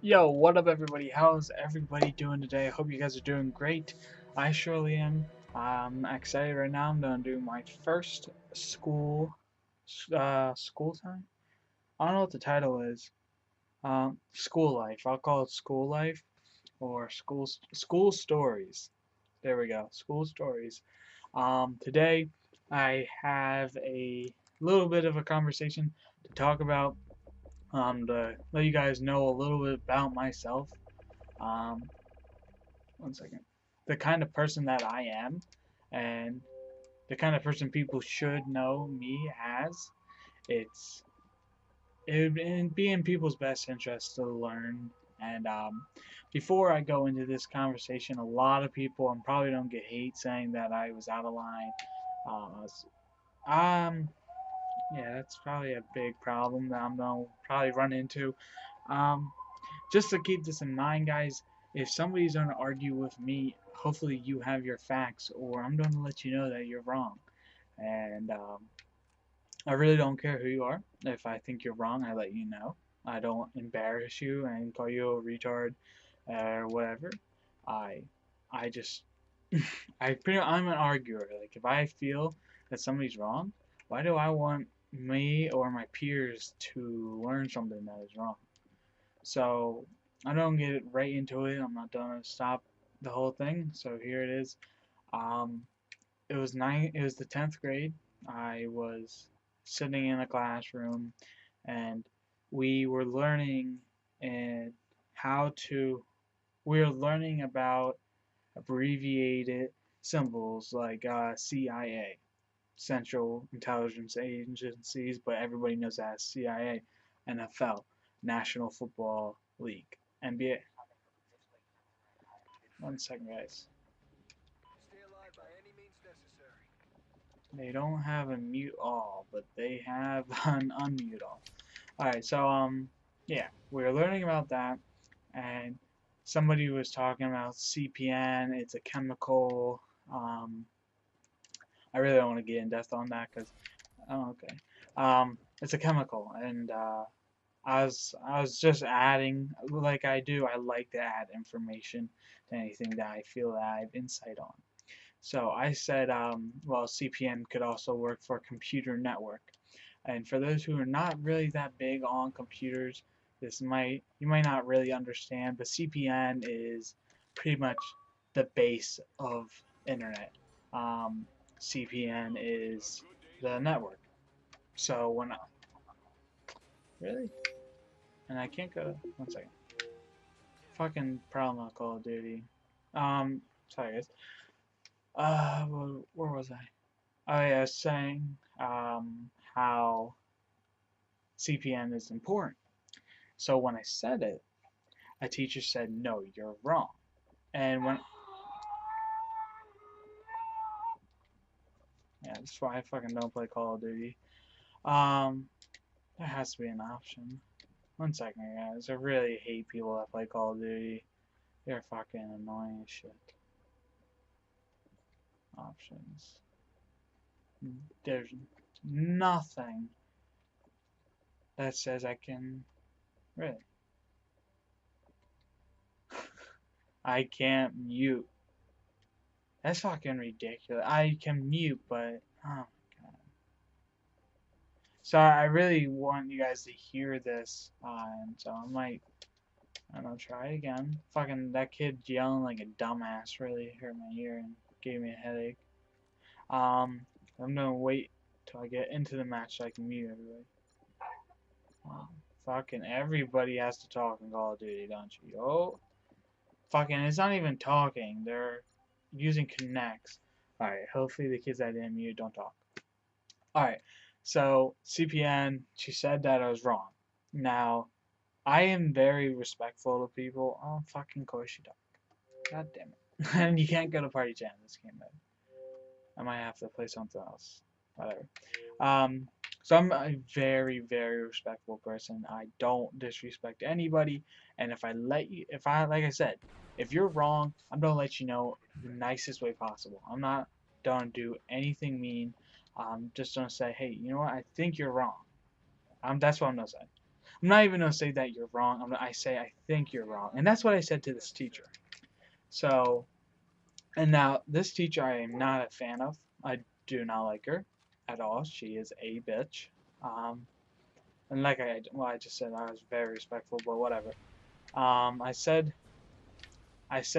Yo, what up, everybody? How's everybody doing today? I hope you guys are doing great. I surely am. I'm excited right now. I'm gonna do my first school time. I don't know what the title is. School life. I'll call it school life or school stories. There we go. School stories. Today I have a little bit of a conversation to talk about. To let you guys know a little bit about myself. Um, One second. The kind of person that I am, and the kind of person people should know me as. It's it would be in people's best interest to learn. And before I go into this conversation, a lot of people, I'm probably don't get hate saying that I was out of line. Um, yeah, that's probably a big problem that I'm gonna probably run into. Um, just to keep this in mind, guys, if somebody's going to argue with me, hopefully you have your facts, or I'm going to let you know that you're wrong. And I really don't care who you are. If I think you're wrong, I let you know. I don't embarrass you and call you a retard or whatever. I, I just, I'm an arguer. Like if I feel that somebody's wrong, why do I want me or my peers to learn something that is wrong? So I don't get right into it. I'm not gonna stop the whole thing. So here it is. Um, it was nine. It was the 10th grade. I was sitting in a classroom, and we were learning and how to. We were learning about abbreviated symbols like CIA, Central Intelligence Agencies, but everybody knows that as CIA, NFL, National Football League, NBA. One second, guys. They don't have a mute all, but they have an unmute all. Alright, so yeah, we were learning about that, and somebody was talking about CPN. It's a chemical. Um, I really don't want to get in depth on that because, oh, okay. It's a chemical, and I was just adding, like I do. I like to add information to anything that I feel that I have insight on. So I said, well, CPN could also work for computer network. And for those who are not really that big on computers, you might not really understand, but CPN is pretty much the base of internet. Um, CPN is the network. So when I, really, and I can't go. One second. Fucking problem on Call of Duty. Sorry guys. Where was I? Oh yeah, I was saying how CPN is important. So when I said it, a teacher said, "No, you're wrong." And when yeah, that's why I fucking don't play Call of Duty. Um, there has to be an option. One second, guys. I really hate people that play Call of Duty. They're fucking annoying as shit. Options. There's nothing that says I can really. I can't mute. That's fucking ridiculous. I can mute, but oh my god. So I really want you guys to hear this, and so I might, I don't know, try again. Fucking that kid yelling like a dumbass really hurt my ear and gave me a headache. I'm gonna wait till I get into the match so I can mute everybody. Um, Fucking everybody has to talk in Call of Duty, don't you? Oh, fucking, it's not even talking. They're using connects. Alright, hopefully the kids I didn't mute don't talk. Alright, so CPN, she said that I was wrong. Now, I am very respectful of people. Oh, fucking course you don't. God damn it. And you can't go to Party Jam this game, though. I might have to play something else. Whatever. Um, so I'm a very, very respectful person. I don't disrespect anybody. And if I, like I said, if you're wrong, I'm gonna let you know the nicest way possible. I'm not gonna do anything mean. I'm just gonna say, hey, you know what? I think you're wrong. That's what I'm gonna say. I'm not even gonna say that you're wrong. I say I think you're wrong, and that's what I said to this teacher. So, and now this teacher I am not a fan of. I do not like her at all. She is a bitch. Um, and like I just said, I was very respectful, but whatever. I said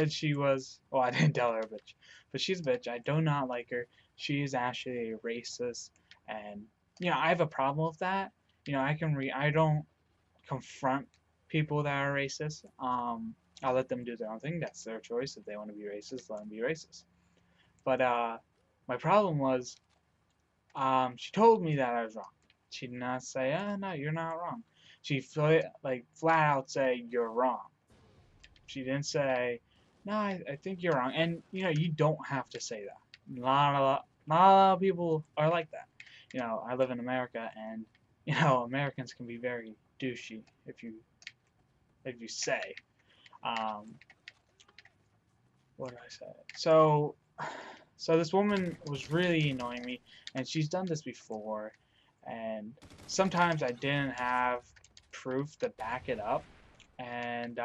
she was. Well, I didn't tell her a bitch, but she's a bitch. I do not like her. She is actually a racist, and I have a problem with that. I don't confront people that are racist. I'll let them do their own thing. That's their choice. If they want to be racist, let them be racist. But my problem was, she told me that I was wrong. She did not say, no, you're not wrong. She flat out say you're wrong. She didn't say, no, I think you're wrong. And you don't have to say that. Not a lot of people are like that. I live in America, and Americans can be very douchey if you say. Um, what did I say? So this woman was really annoying me, and she's done this before, and sometimes I didn't have proof to back it up, and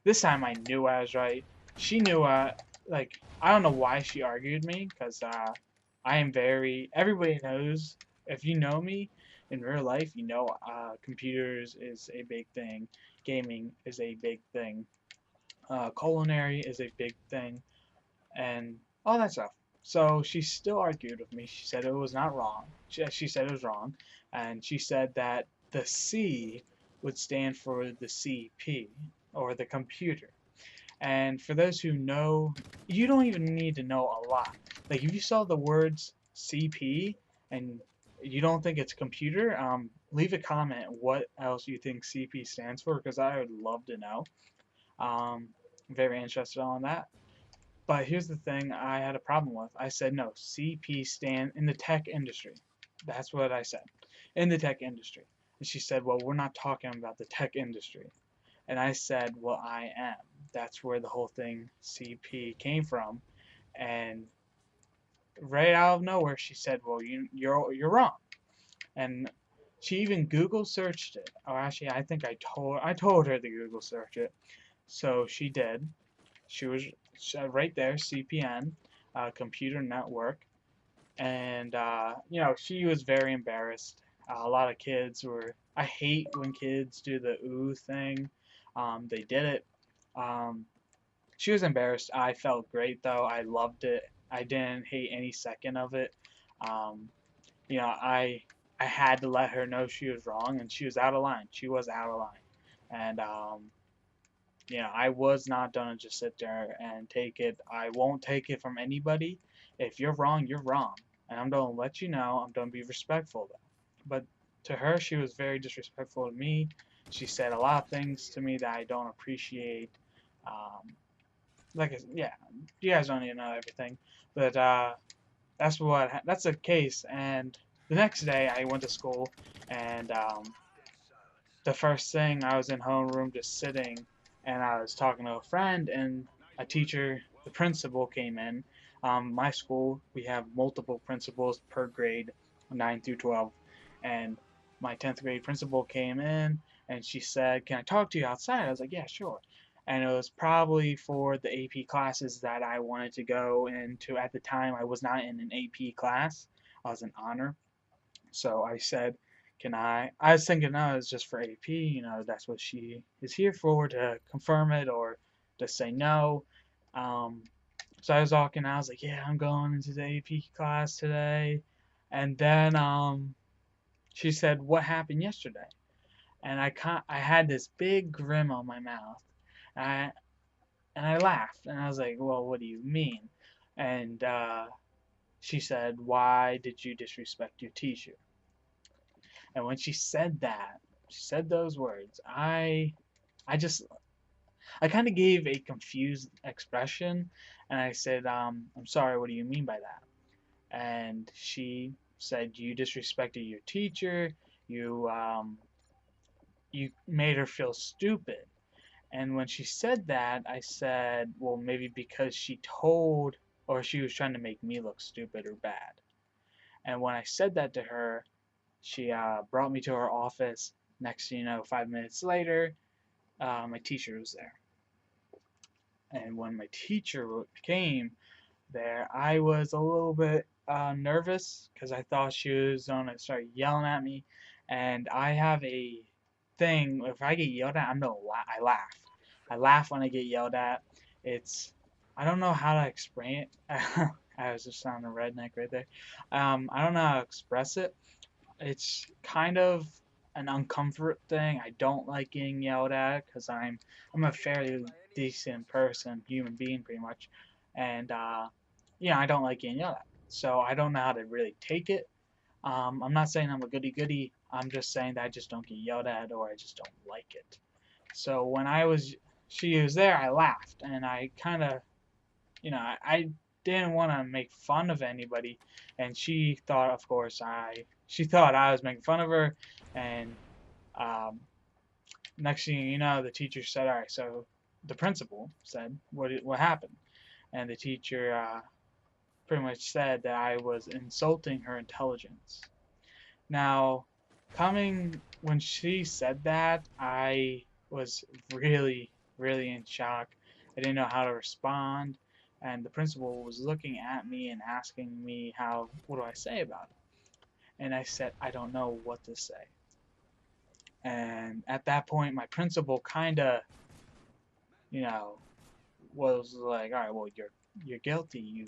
this time I knew I was right. She knew I don't know why she argued me, because I am everybody knows, if you know me in real life, computers is a big thing, gaming is a big thing, culinary is a big thing, and all that stuff. So she still argued with me. She said it was not wrong. She said it was wrong, and she said that the C would stand for the CP, or the computer. And for those who know, you don't even need to know a lot. Like, if you saw the words CP and you don't think it's computer, leave a comment what else you think CP stands for, because I would love to know. I'm very interested on that. But here's the thing I had a problem with. I said, no, CP stand in the tech industry. That's what I said. In the tech industry. And she said, well, we're not talking about the tech industry. And I said, well, I am. That's where the whole thing CP came from. And right out of nowhere, she said, well, you're wrong. And she even Google searched it. Or actually, I think I told her to Google search it. So she did. She was right there, CPN, computer network, and she was very embarrassed. A lot of kids were. I hate when kids do the ooh thing. They did it. Um, she was embarrassed. I felt great though. I loved it. I didn't hate any second of it. Um, I had to let her know she was wrong, and she was out of line. She was out of line, and I was not gonna just sit there and take it. I won't take it from anybody. If you're wrong, you're wrong. And I'm gonna let you know. I'm gonna be respectful though. But to her, she was very disrespectful to me. She said a lot of things to me that I don't appreciate. Um, yeah, you guys don't need to know everything. But that's the case. And the next day, I went to school, and the first thing, I was in homeroom just sitting, and I was talking to a friend, and a teacher, the principal, came in. My school, we have multiple principals per grade, 9 through 12, and my 10th grade principal came in, and she said, can I talk to you outside? I was like, yeah, sure. And it was probably for the AP classes that I wanted to go into. At the time, I was not in an AP class. I was in honor. So I said, can I was thinking, no, it's just for AP, that's what she is here for, to confirm it or to say no. Um, so I was walking, I was like, yeah, I'm going into the AP class today. And then she said, what happened yesterday? And I had this big grin on my mouth. And I laughed, and I was like, well, what do you mean? And she said, why did you disrespect your teacher? And when she said that, she said those words, I just I kind of gave a confused expression, and I said, I'm sorry, what do you mean by that? And she said, you disrespected your teacher, you you made her feel stupid. And when she said that, I said, well, maybe because she was trying to make me look stupid or bad. And when I said that to her, She brought me to her office. Next thing you know, 5 minutes later, my teacher was there. And when my teacher came there, I was a little bit nervous because I thought she was going to start yelling at me. And I have a thing, if I get yelled at, I laugh. I laugh when I get yelled at. It's, I don't know how to explain it. I was just sounding redneck right there. I don't know how to express it. It's kind of an uncomfort thing. I don't like getting yelled at because I'm a fairly decent person, human being pretty much, and yeah, I don't like getting yelled at. So I don't know how to really take it. I'm not saying I'm a goody goody. I'm just saying that I just don't get yelled at or I just don't like it. So when she was there, I laughed and I kind of, I didn't want to make fun of anybody, and she thought, of course, she thought I was making fun of her, and um, next thing you know, the teacher said, "All right," so the principal said, "What happened?" And the teacher pretty much said that I was insulting her intelligence. Now, coming when she said that, I was really, really in shock. I didn't know how to respond, and the principal was looking at me and asking me what do I say about it? And I said, I don't know what to say. And at that point, my principal kind of, you know, was like, all right, well, you're guilty.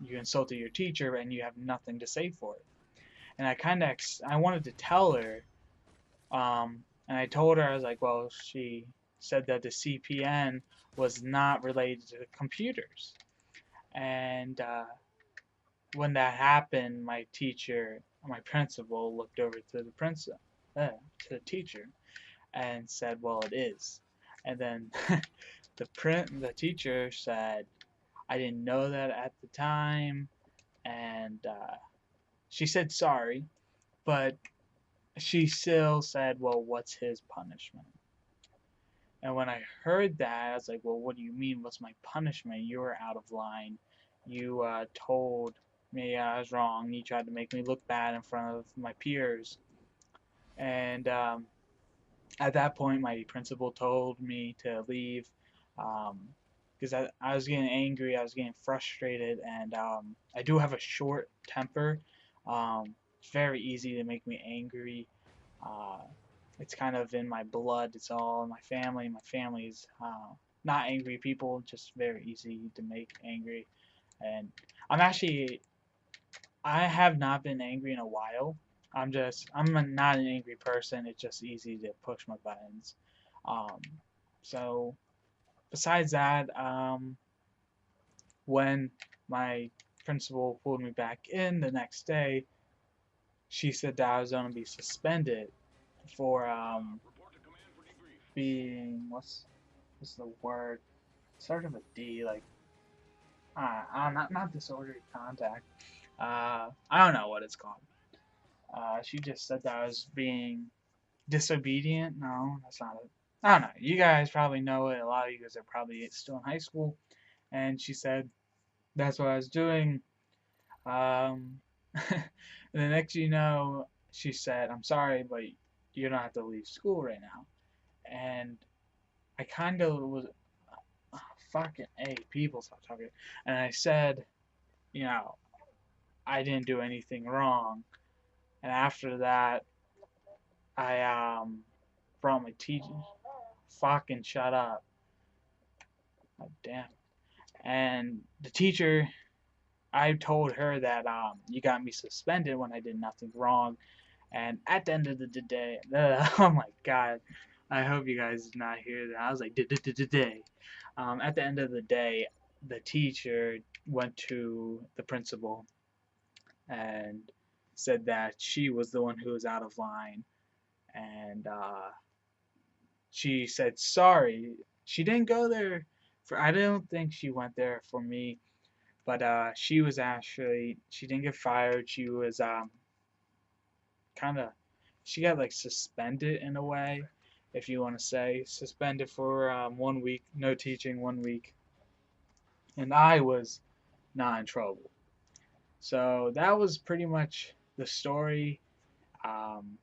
You insulted your teacher, and you have nothing to say for it. And I wanted to tell her. And I told her, I was like, well, she said that the CPN was not related to computers. And when that happened, my principal, looked over to to the teacher, and said, well, it is. And then the teacher said, I didn't know that at the time, and she said sorry, but she still said, well, what's his punishment? And when I heard that, I was like, well, what do you mean? What's my punishment? You were out of line. You told me I was wrong. You tried to make me look bad in front of my peers. And at that point, my principal told me to leave because I was getting angry. I was getting frustrated. And I do have a short temper. It's very easy to make me angry. Uh, it's kind of in my blood. It's all in my family. My family's not angry people, just very easy to make angry. And I'm actually, I have not been angry in a while. Not an angry person. It's just easy to push my buttons. Um, so besides that, when my principal pulled me back in the next day, she said that I was going to be suspended for being what's the word? Start of a D, like not disorderly contact. I don't know what it's called. She just said that I was being disobedient. No, that's not it. I don't know. You guys probably know it. A lot of you guys are probably still in high school. And she said that's what I was doing. And the next you know, she said, I'm sorry, but you don't have to leave school right now. And I kind of was, fucking A, people stop talking. And I said, you know, I didn't do anything wrong. And after that, I brought my teacher. Fucking shut up. God damn. And the teacher, I told her that you got me suspended when I did nothing wrong. And at the end of the day, oh my god, I hope you guys did not hear that. I was like, day. At the end of the day, the teacher went to the principal and said that she was the one who was out of line, and she said sorry. She didn't go there for. I don't think she went there for me, but she didn't get fired. She was kind of she got like suspended in a way, if you want to say suspended for 1 week, no teaching 1 week, and I was not in trouble. So that was pretty much the story. Um,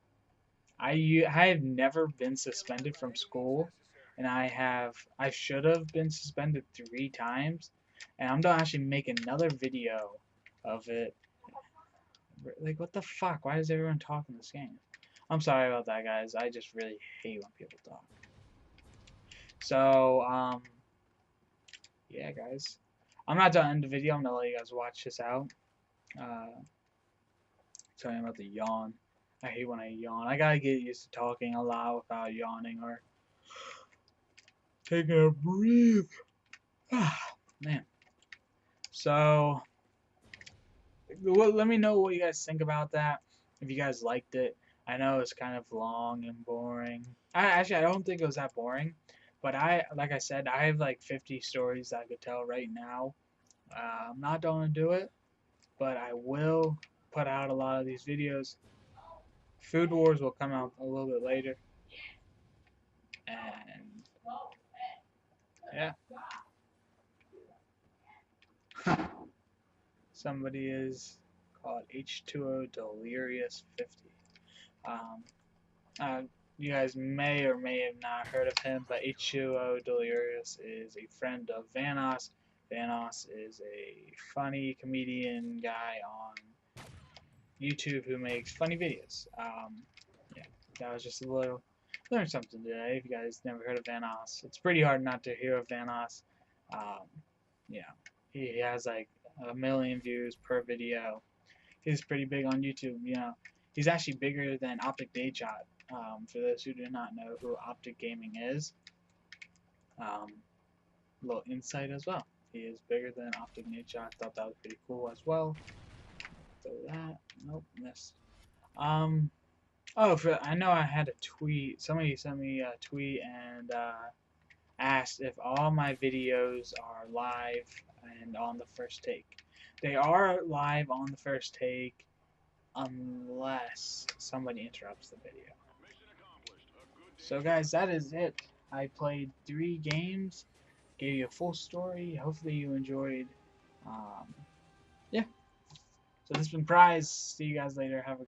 I have never been suspended from school, and I should have been suspended 3 times, and I'm gonna actually make another video of it. Like, what the fuck? Why does everyone talk in this game? I'm sorry about that, guys. I just really hate when people talk. So, yeah, guys. I'm not done in the video. I'm gonna let you guys watch this out. Sorry about the yawn. I hate when I yawn. I gotta get used to talking aloud without yawning or taking a breathe. Man. So, let me know what you guys think about that. If you guys liked it. I know it's kind of long and boring. I don't think it was that boring. But like I said, I have like 50 stories that I could tell right now. I'm not going to do it, but I will put out a lot of these videos. Food Wars will come out a little bit later. And yeah. Somebody is called H2O Delirious 50. Um, uh, you guys may or may have not heard of him, but H2O Delirious is a friend of Vanoss. Vanoss is a funny comedian guy on YouTube who makes funny videos. Yeah, that was just a little, learn something today. If you guys never heard of Vanoss, it's pretty hard not to hear of Vanoss. Um, you know, he has like 1 million views per video. He's pretty big on YouTube. You know, he's actually bigger than Optic Dayshot. For those who do not know who Optic Gaming is, a little insight as well. He is bigger than Optic Dayshot. I thought that was pretty cool as well. So that, nope, missed. Oh, I know I had a tweet. Somebody sent me a tweet and asked if all my videos are live and on the first take. They are live on the first take unless somebody interrupts the video. So guys, that is it. I played 3 games, gave you a full story. Hopefully you enjoyed. Yeah. So this has been Prize. See you guys later. Have a